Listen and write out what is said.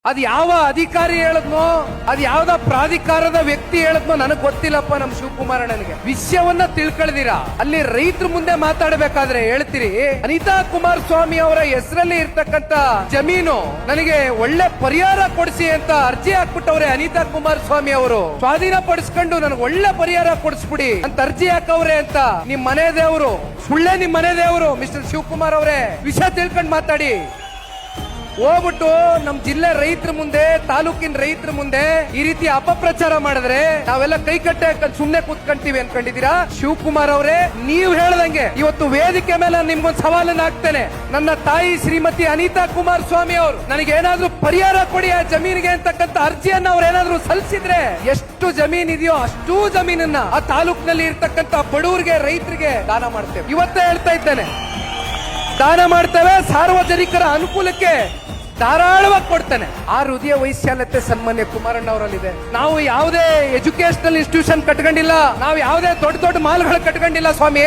ಅದ್ ಯಾವ ಅಧಿಕಾರಿ ಹೇಳದ್ನೋ ಅದ್ ಯಾವ್ದ ಪ್ರಾಧಿಕಾರದ ವ್ಯಕ್ತಿ ಹೇಳದ್ನೋ ನನಗ್ ಗೊತ್ತಿಲ್ಲಪ್ಪ. ನಮ್ ಶಿವಕುಮಾರ್ ನನಗೆ ವಿಷಯವನ್ನ ತಿಳ್ಕೊಳ್ದಿರಾ ಅಲ್ಲಿ ರೈತರ ಮುಂದೆ ಮಾತಾಡಬೇಕಾದ್ರೆ ಹೇಳ್ತೀರಿ ಅನಿತಾ ಕುಮಾರಸ್ವಾಮಿ ಅವರ ಹೆಸರಲ್ಲಿ ಇರ್ತಕ್ಕಂತ ಜಮೀನು ನನಗೆ ಒಳ್ಳೆ ಪರಿಹಾರ ಕೊಡಿಸಿ ಅಂತ ಅರ್ಜಿ ಹಾಕ್ಬಿಟ್ಟವ್ರೆ. ಅನಿತಾ ಕುಮಾರಸ್ವಾಮಿ ಅವರು ಸ್ವಾಧೀನ ಪಡಿಸ್ಕೊಂಡು ನನಗೆ ಒಳ್ಳೆ ಪರಿಹಾರ ಕೊಡಿಸ್ಬಿಡಿ ಅಂತ ಅರ್ಜಿ ಹಾಕವ್ರೆ ಅಂತ ನಿಮ್ ಮನೆ ದೇವರು ಸುಳ್ಳೆ. ನಿಮ್ ಮನೆ ದೇವರು ಮಿಸ್ಟರ್ ಶಿವಕುಮಾರ್ ಅವರೇ ವಿಷಯ ತಿಳ್ಕೊಂಡು ಮಾತಾಡಿ. ಹೋಗ್ಬಿಟ್ಟು ನಮ್ ಜಿಲ್ಲೆ ರೈತರ ಮುಂದೆ ತಾಲೂಕಿನ ರೈತರ ಮುಂದೆ ಈ ರೀತಿ ಅಪಪ್ರಚಾರ ಮಾಡಿದ್ರೆ ನಾವೆಲ್ಲ ಕೈ ಕಟ್ಟೆ ಸುಮ್ನೆ ಕೂತ್ಕೊಂತೀವಿ ಅನ್ಕೊಂಡಿದ್ದೀರಾ? ಶಿವಕುಮಾರ್ ಅವರೇ ನೀವ್ ಹೇಳ್ದಂಗೆ ಇವತ್ತು ವೇದಿಕೆ ಮೇಲೆ ನಿಮ್ಗೊಂದು ಸವಾಲನ್ನ ಹಾಕ್ತೇನೆ. ನನ್ನ ತಾಯಿ ಶ್ರೀಮತಿ ಅನಿತಾ ಕುಮಾರಸ್ವಾಮಿ ಅವರು ನನಗೆ ಏನಾದ್ರೂ ಪರಿಹಾರ ಕೊಡಿ ಆ ಜಮೀನಿಗೆ ಅಂತಕ್ಕಂಥ ಅರ್ಜಿಯನ್ನ ಅವ್ರು ಏನಾದ್ರೂ ಸಲ್ಲಿಸಿದ್ರೆ ಎಷ್ಟು ಜಮೀನ್ ಇದೆಯೋ ಅಷ್ಟೂ ಜಮೀನನ್ನ ಆ ತಾಲೂಕಿನಲ್ಲಿ ಇರ್ತಕ್ಕಂಥ ಬಡವರಿಗೆ ರೈತರಿಗೆ ದಾನ ಮಾಡ್ತೇವೆ. ಇವತ್ತೇ ಹೇಳ್ತಾ ಇದ್ದೇನೆ, ದಾನ ಮಾಡ್ತೇವೆ. ಸಾರ್ವಜನಿಕರ ಅನುಕೂಲಕ್ಕೆ ಧಾರಾಳವಾಗಿ ಕೊಡ್ತೇನೆ. ಆ ಹೃದಯ ವೈಶಾಲ್ಯತೆ ಸನ್ಮಾನ್ಯ ಕುಮಾರಣ್ಣ ಅವರಲ್ಲಿದೆ. ನಾವು ಯಾವುದೇ ಎಜುಕೇಶನಲ್ ಇನ್ಸ್ಟಿಟ್ಯೂಷನ್ ಕಟ್ಕೊಂಡಿಲ್ಲ, ನಾವು ಯಾವುದೇ ದೊಡ್ಡ ದೊಡ್ಡ ಮಾಲ್ಗಳು ಕಟ್ಕೊಂಡಿಲ್ಲ ಸ್ವಾಮಿ.